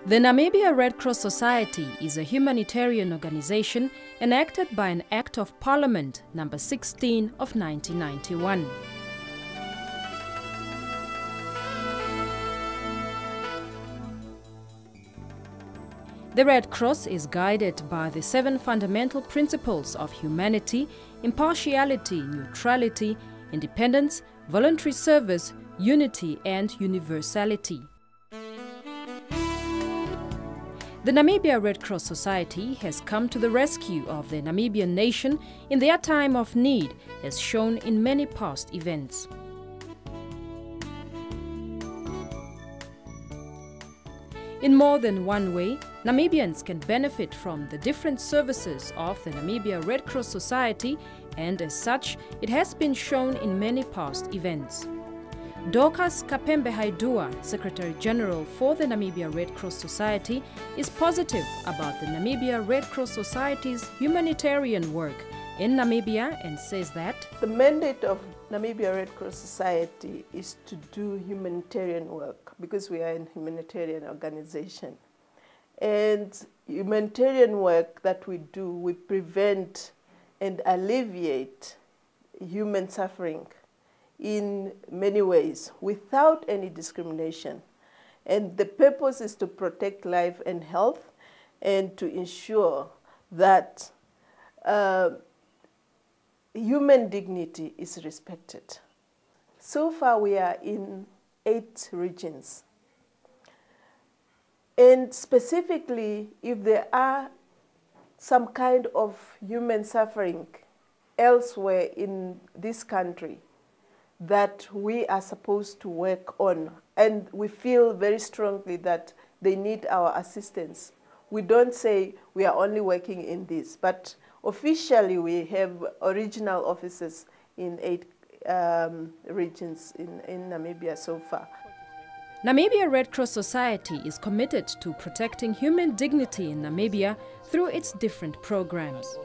The Namibia Red Cross Society is a humanitarian organization enacted by an Act of Parliament number 16 of 1991. The Red Cross is guided by the 7 fundamental principles of humanity, impartiality, neutrality, independence, voluntary service, unity and universality. The Namibia Red Cross Society has come to the rescue of the Namibian nation in their time of need, as shown in many past events. In more than one way, Namibians can benefit from the different services of the Namibia Red Cross Society, and as such, it has been shown in many past events. Dorcas Kapembe Haidua, Secretary General for the Namibia Red Cross Society, is positive about the Namibia Red Cross Society's humanitarian work in Namibia and says that the mandate of Namibia Red Cross Society is to do humanitarian work because we are a humanitarian organization. And humanitarian work that we do, we prevent and alleviate human suffering in many ways without any discrimination. And the purpose is to protect life and health and to ensure that human dignity is respected. So far we are in 8 regions. And specifically, if there are some kind of human suffering elsewhere in this country that we are supposed to work on, and we feel very strongly that they need our assistance, we don't say we are only working in this, but officially we have original offices in 8 regions in Namibia so far. Namibia Red Cross Society is committed to protecting human dignity in Namibia through its different programs.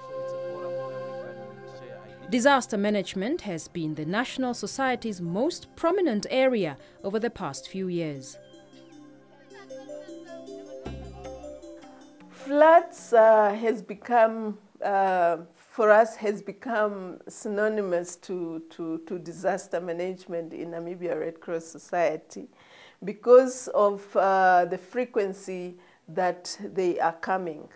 Disaster management has been the National Society's most prominent area over the past few years. Floods has become, for us, has become synonymous to disaster management in Namibia Red Cross Society because of the frequency that they are coming.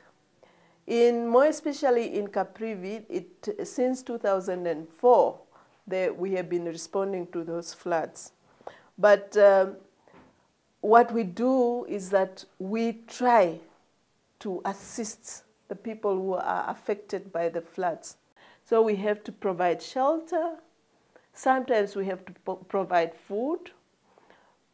More especially in Caprivi, since 2004, we have been responding to those floods. But what we do is that we try to assist the people who are affected by the floods. So we have to provide shelter. Sometimes we have to provide food.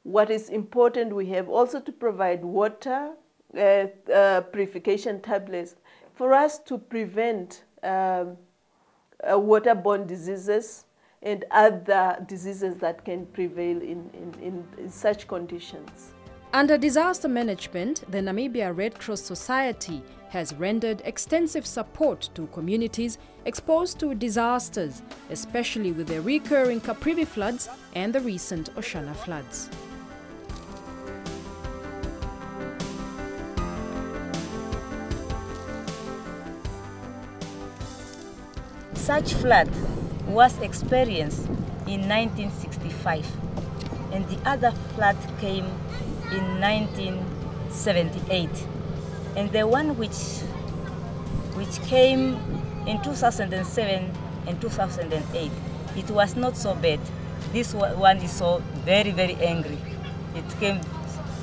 What is important, we have also to provide water, purification tablets, for us to prevent waterborne diseases and other diseases that can prevail in such conditions. Under disaster management, the Namibia Red Cross Society has rendered extensive support to communities exposed to disasters, especially with the recurring Caprivi floods and the recent Oshana floods. Such flood was experienced in 1965, and the other flood came in 1978, and the one which came in 2007 and 2008, it was not so bad. This one is so very angry. It came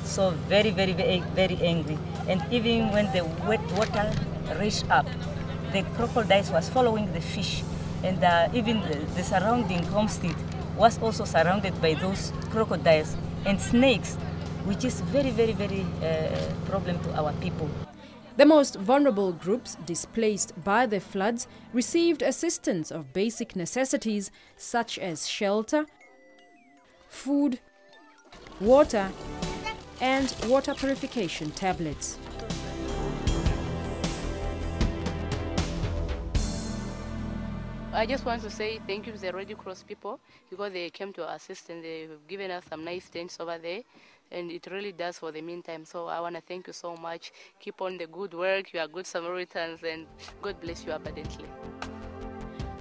so very angry, and even when the wet water reached up, the crocodiles was following the fish, and even the surrounding homestead was also surrounded by those crocodiles and snakes, which is very problem to our people. The most vulnerable groups displaced by the floods received assistance of basic necessities such as shelter, food, water, and water purification tablets. I just want to say thank you to the Red Cross people because they came to assist and they've given us some nice tents over there. and it really does for the meantime. So I want to thank you so much. Keep on the good work. You are good Samaritans, and God bless you abundantly.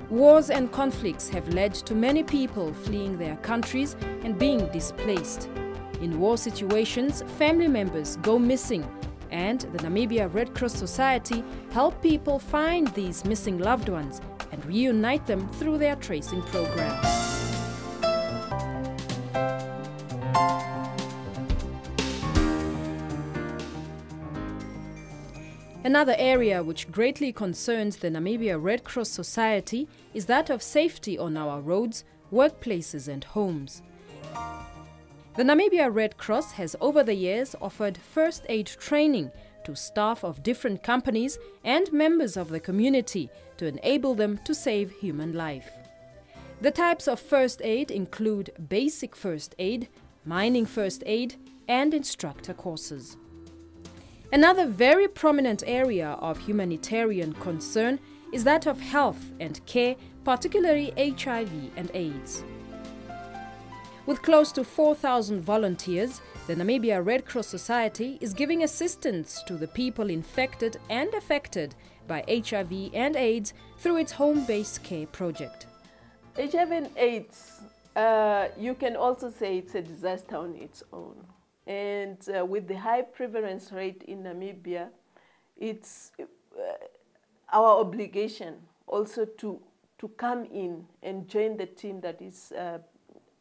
Wars and conflicts have led to many people fleeing their countries and being displaced. In war situations, family members go missing, and the Namibia Red Cross Society help people find these missing loved ones and reunite them through their tracing program. Another area which greatly concerns the Namibia Red Cross Society is that of safety on our roads, workplaces and homes. The Namibia Red Cross has over the years offered first aid training to staff of different companies and members of the community to enable them to save human life. The types of first aid include basic first aid, mining first aid and instructor courses. Another very prominent area of humanitarian concern is that of health and care, particularly HIV and AIDS. With close to 4,000 volunteers, the Namibia Red Cross Society is giving assistance to the people infected and affected by HIV and AIDS through its home-based care project. HIV and AIDS, you can also say it's a disaster on its own. And with the high prevalence rate in Namibia, it's our obligation also to come in and join the team that is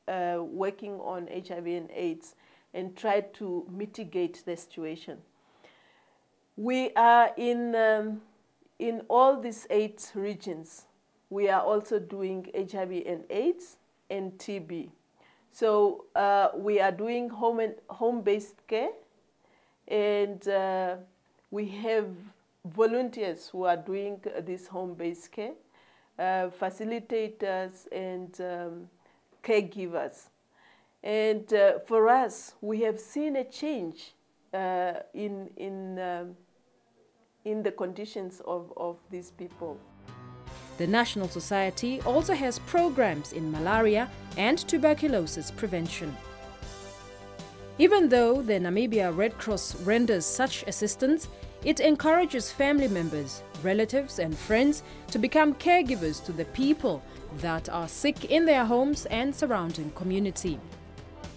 working on HIV and AIDS and try to mitigate the situation. We are in all these 8 regions. We are also doing HIV and AIDS and TB. So we are doing home-based care, and we have volunteers who are doing this home-based care, facilitators and caregivers. And for us, we have seen a change in the conditions of these people. The National Society also has programs in malaria and tuberculosis prevention. Even though the Namibia Red Cross renders such assistance, it encourages family members, relatives and friends to become caregivers to the people that are sick in their homes and surrounding community.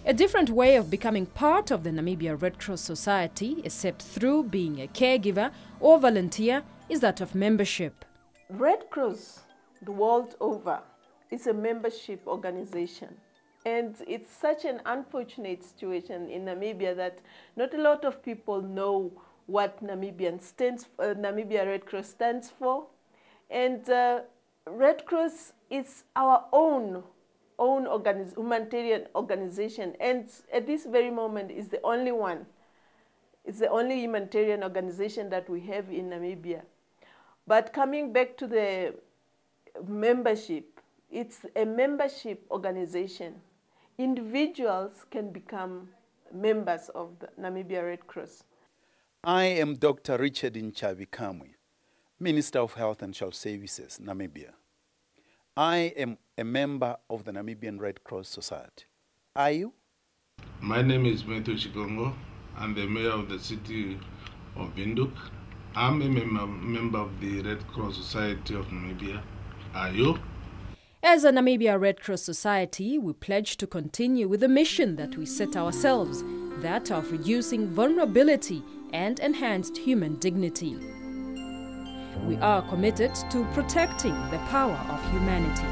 A different way of becoming part of the Namibia Red Cross Society, except through being a caregiver or volunteer, is that of membership. Red Cross, the world over, is a membership organization. And it's such an unfortunate situation in Namibia that not a lot of people know what Namibia Red Cross stands for. And Red Cross is our own humanitarian organization. And at this very moment is the only one. It's the only humanitarian organization that we have in Namibia. But coming back to the membership, it's a membership organization. Individuals can become members of the Namibia Red Cross. I am Dr. Richard Nchavi Kamwe, Minister of Health and Social Services, Namibia. I am a member of the Namibian Red Cross Society. Are you? My name is Meto Chikongo. I'm the mayor of the city of Windhoek. I'm a member of the Red Cross Society of Namibia. Are you? As a Namibia Red Cross Society, we pledge to continue with the mission that we set ourselves, that of reducing vulnerability and enhanced human dignity. We are committed to protecting the power of humanity.